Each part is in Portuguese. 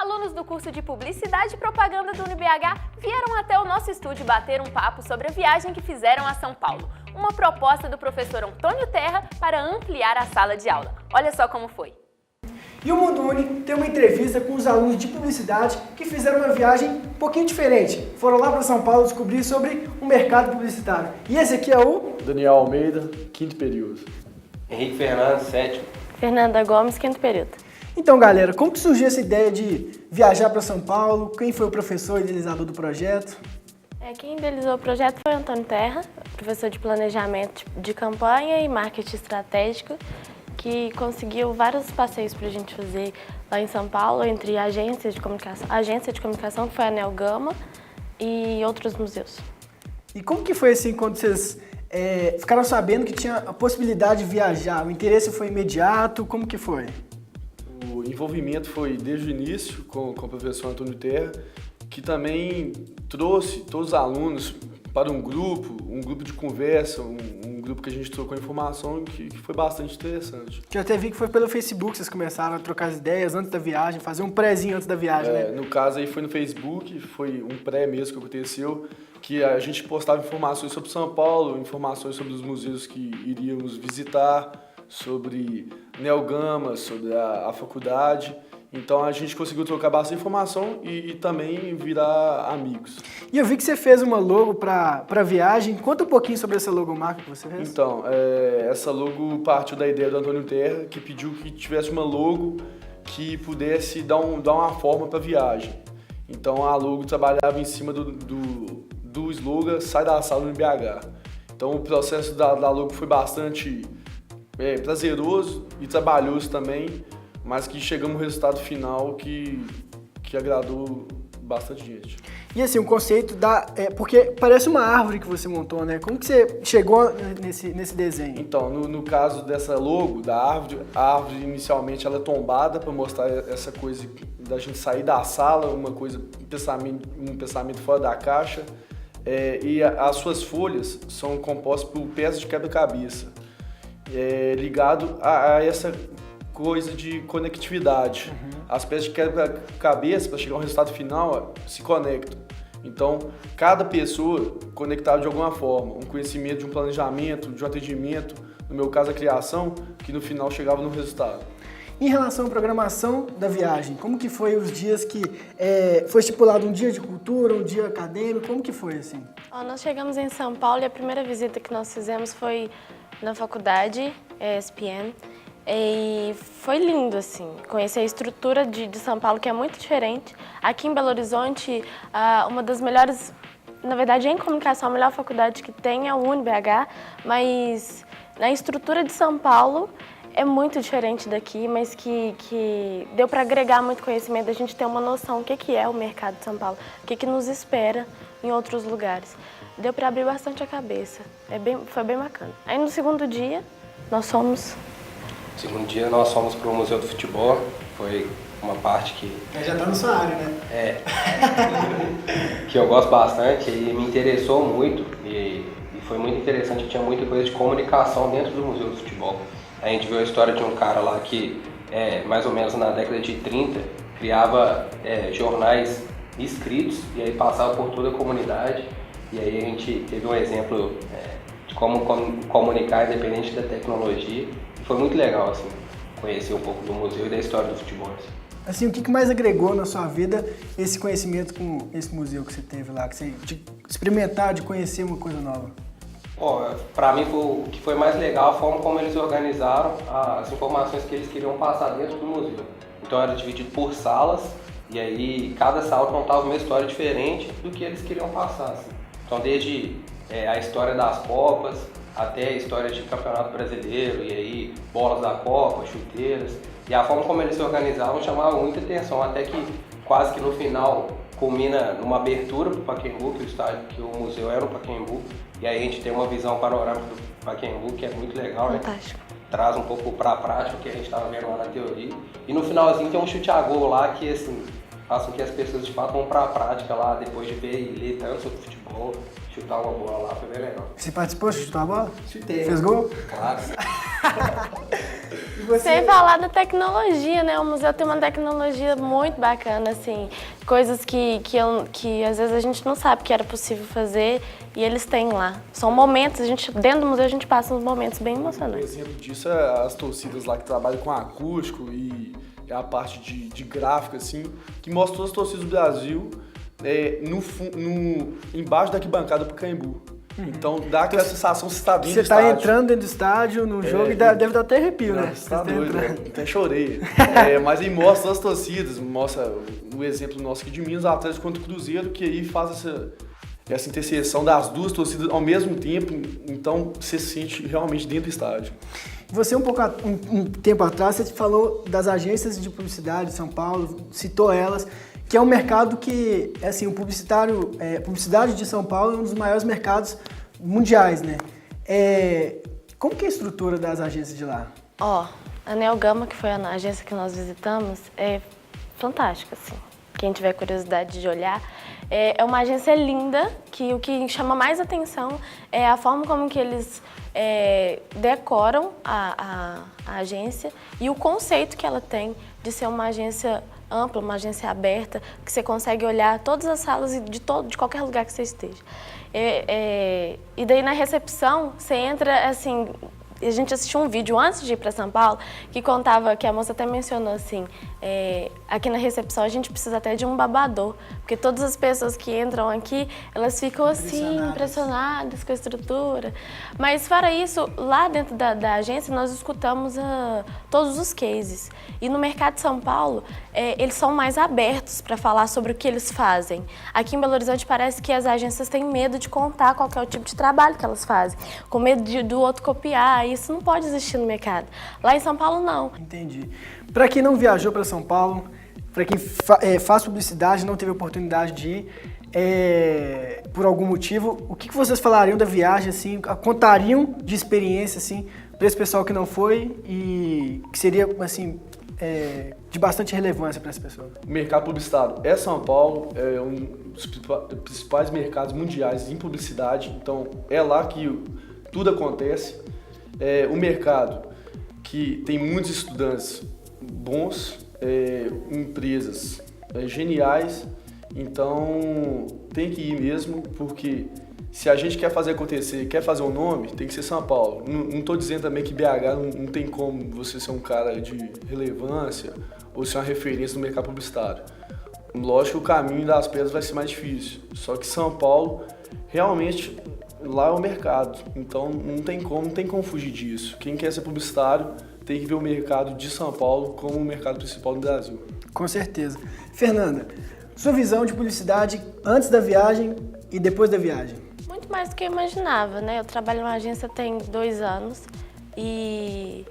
Alunos do curso de Publicidade e Propaganda do UniBH vieram até o nosso estúdio bater um papo sobre a viagem que fizeram a São Paulo. Uma proposta do professor Antônio Terra para ampliar a sala de aula. Olha só como foi. E o Mundo Uni tem uma entrevista com os alunos de Publicidade que fizeram uma viagem um pouquinho diferente. Foram lá para São Paulo descobrir sobre o mercado publicitário. E esse aqui é o... Daniel Almeida, quinto período. Henrique Fernandes, sétimo. Fernanda Gomes, quinto período. Então, galera, como que surgiu essa ideia de viajar para São Paulo? Quem foi o professor idealizador do projeto? Quem idealizou o projeto foi o Antônio Terra, professor de planejamento de campanha e marketing estratégico, que conseguiu vários passeios para a gente fazer lá em São Paulo, entre agências de comunicação, a agência de comunicação que foi a Neo Gama e outros museus. E como que foi assim quando vocês ficaram sabendo que tinha a possibilidade de viajar? O interesse foi imediato? Como que foi? O envolvimento foi desde o início com o professor Antônio Terra, que também trouxe todos os alunos para um grupo de conversa, um grupo que a gente trocou informação que foi bastante interessante. Que eu até vi que foi pelo Facebook, vocês começaram a trocar as ideias antes da viagem, fazer um prézinho antes da viagem, né? No caso aí foi no Facebook, foi um pré mesmo que aconteceu, que a gente postava informações sobre São Paulo, informações sobre os museus que iríamos visitar, sobre Neo Gama, sobre a faculdade. Então a gente conseguiu trocar bastante informação e também virar amigos. E eu vi que você fez uma logo para a viagem. Conta um pouquinho sobre essa logomarca que você fez. Então, essa logo partiu da ideia do Antônio Terra, que pediu que tivesse uma logo que pudesse dar uma forma para a viagem. Então a logo trabalhava em cima do slogan Sai da Sala no BH. Então o processo da logo foi bastante prazeroso e trabalhoso também, mas que chegamos ao resultado final que agradou bastante gente. E assim, o conceito porque parece uma árvore que você montou, né? Como que você chegou nesse desenho? Então, no caso dessa logo, da árvore, a árvore inicialmente ela é tombada para mostrar essa coisa da gente sair da sala, um pensamento fora da caixa, e as suas folhas são compostas por peças de quebra-cabeça, ligado a essa coisa de conectividade. As peças de quebra-cabeça, para chegar ao resultado final, se conectam. Então, cada pessoa conectada de alguma forma, um conhecimento de um planejamento, de um atendimento, no meu caso a criação, que no final chegava no resultado. Em relação à programação da viagem, como que foi os dias que foi estipulado um dia de cultura, um dia acadêmico, como que foi assim? Nós chegamos em São Paulo e a primeira visita que nós fizemos foi na faculdade ESPN. E foi lindo, assim, conhecer a estrutura de São Paulo, que é muito diferente. Aqui em Belo Horizonte, uma das melhores, na verdade, em comunicação, a melhor faculdade que tem é o UniBH, mas na estrutura de São Paulo é muito diferente daqui, mas que deu para agregar muito conhecimento, a gente ter uma noção do que é o mercado de São Paulo, o que nos espera em outros lugares. Deu para abrir bastante a cabeça, foi bem bacana. Aí no segundo dia, nós fomos... No segundo dia nós fomos para o Museu do Futebol, foi uma parte que... Já tá na sua área, né? Que eu gosto bastante e me interessou muito e foi muito interessante, tinha muita coisa de comunicação dentro do Museu do Futebol. A gente viu a história de um cara lá que, mais ou menos na década de 30, criava jornais escritos e aí passava por toda a comunidade. E aí a gente teve um exemplo de como comunicar independente da tecnologia. Foi muito legal, assim, conhecer um pouco do museu e da história do futebol. Assim, o que mais agregou na sua vida esse conhecimento com esse museu que você teve lá, de experimentar, de conhecer uma coisa nova? Para mim, o que foi mais legal a forma como eles organizaram as informações que eles queriam passar dentro do museu. Então era dividido por salas e aí cada sala contava uma história diferente do que eles queriam passar. Assim. Então desde a história das Copas, até a história de campeonato brasileiro, e aí bolas da Copa, chuteiras. E a forma como eles se organizavam chamava muita atenção, até que quase que no final culmina numa abertura para o Pacaembu, que o museu era no Pacaembu. E aí a gente tem uma visão panorâmica do Pacaembu, que é muito legal, fantástico, né? Traz um pouco para a prática o que a gente estava vendo lá na teoria. E no finalzinho tem um chute a gol lá que, assim, façam com que as pessoas de fato vão para a prática lá, depois de ver e ler tanto sobre futebol, chutar uma bola lá, foi bem legal. Você participou de chutar a bola? Chutei. Fez gol? Claro. E você? Sem falar da tecnologia, né? O museu tem uma tecnologia muito bacana, assim, coisas que às vezes a gente não sabe que era possível fazer e eles têm lá. São momentos, dentro do museu a gente passa uns momentos bem Um emocionantes. exemplo disso é as torcidas lá que trabalham com acústico e a parte de gráfico, assim, que mostra todas as torcidas do Brasil embaixo da arquibancada pro Pacaembu. Então dá aquela sensação que você está dentro do Você estádio. tá entrando dentro do estádio, no jogo, e deve dar até arrepio, né? Você tá Você doido, entrando. até chorei. Mas aí mostra as torcidas, mostra o exemplo nosso aqui de Minas, Atlético contra o Cruzeiro, que aí faz essa interseção das duas torcidas ao mesmo tempo, então você se sente realmente dentro do estádio. Você, um tempo atrás, você falou das agências de publicidade de São Paulo, citou elas, que é um mercado que, assim, publicidade de São Paulo é um dos maiores mercados mundiais, né? Como que é a estrutura das agências de lá? A Neo Gama, que foi a agência que nós visitamos, é fantástica, assim. Quem tiver curiosidade de olhar, é uma agência linda, que o que chama mais atenção é a forma como que eles decoram a agência e o conceito que ela tem de ser uma agência ampla, uma agência aberta, que você consegue olhar todas as salas de qualquer lugar que você esteja. E daí na recepção, você entra assim... A gente assistiu um vídeo antes de ir para São Paulo que contava, que a moça até mencionou assim, aqui na recepção a gente precisa até de um babador, porque todas as pessoas que entram aqui, elas ficam assim, impressionadas com a estrutura. Mas fora isso, lá dentro da agência nós escutamos todos os cases. E no mercado de São Paulo, eles são mais abertos para falar sobre o que eles fazem. Aqui em Belo Horizonte parece que as agências têm medo de contar qual que é o tipo de trabalho que elas fazem, com medo do outro copiar. Isso não pode existir no mercado. Lá em São Paulo, não. Entendi. Para quem não viajou para São Paulo, para quem faz publicidade e não teve oportunidade de ir, por algum motivo, o que vocês falariam da viagem, assim, contariam de experiência, assim, para esse pessoal que não foi e que seria, assim, de bastante relevância para essa pessoa? O mercado publicitário São Paulo, é um dos principais mercados mundiais em publicidade, então é lá que tudo acontece. Um mercado que tem muitos estudantes bons, empresas geniais, então tem que ir mesmo, porque se a gente quer fazer acontecer, quer fazer um nome, tem que ser São Paulo. Não estou dizendo também que BH não tem como você ser um cara de relevância ou ser uma referência no mercado publicitário. Lógico que o caminho das pedras vai ser mais difícil, só que São Paulo realmente... Lá é o mercado, então não tem como fugir disso. Quem quer ser publicitário tem que ver o mercado de São Paulo como o mercado principal do Brasil. Com certeza. Fernanda, sua visão de publicidade antes da viagem e depois da viagem? Muito mais do que eu imaginava, né? Eu trabalho numa agência tem 2 anos e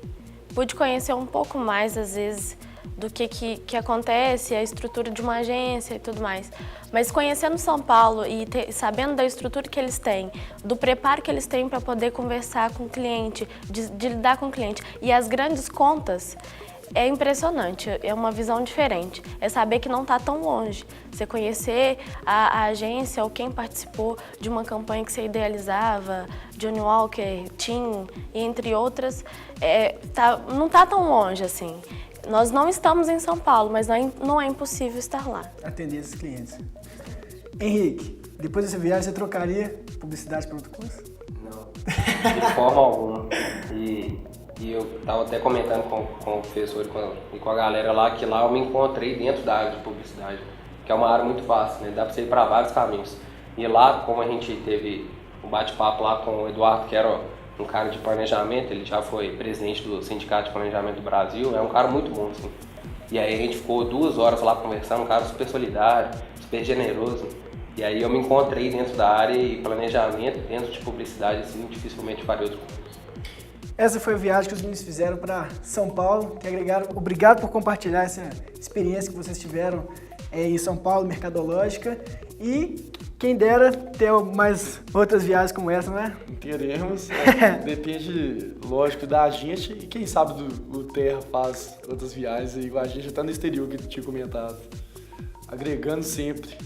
pude conhecer um pouco mais, às vezes, do que acontece, a estrutura de uma agência e tudo mais. Mas conhecendo São Paulo e sabendo da estrutura que eles têm, do preparo que eles têm para poder conversar com o cliente, de lidar com o cliente e as grandes contas, é impressionante, é uma visão diferente. É saber que não está tão longe. Você conhecer a agência ou quem participou de uma campanha que você idealizava, Johnny Walker, Tim, entre outras, não está tão longe assim. Nós não estamos em São Paulo, mas não é impossível estar lá. Atender esses clientes. Henrique, depois dessa viagem você trocaria publicidade para outro curso? Não, de forma alguma. E eu estava até comentando com o professor e com a galera lá, que lá eu me encontrei dentro da área de publicidade, que é uma área muito fácil, né? Dá para você ir para vários caminhos. E lá, como a gente teve um bate-papo lá com o Eduardo, que era um cara de planejamento, ele já foi presidente do Sindicato de Planejamento do Brasil, é um cara muito bom, assim. E aí a gente ficou 2 horas lá conversando, um cara super solidário, super generoso. E aí eu me encontrei dentro da área e planejamento, dentro de publicidade, assim, dificilmente faria outro curso. Essa foi a viagem que os meninos fizeram para São Paulo, que agregaram. Obrigado por compartilhar essa experiência que vocês tiveram em São Paulo, mercadológica. E quem dera ter mais outras viagens como essa, né? Teremos. Depende, lógico, da gente e quem sabe o Terra faz outras viagens, igual a gente está no exterior que eu tinha comentado. agregando sempre.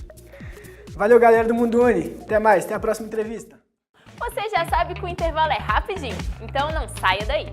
Valeu, galera do Mundo Uni. Até mais, até a próxima entrevista. Você já sabe que o intervalo é rapidinho, então não saia daí.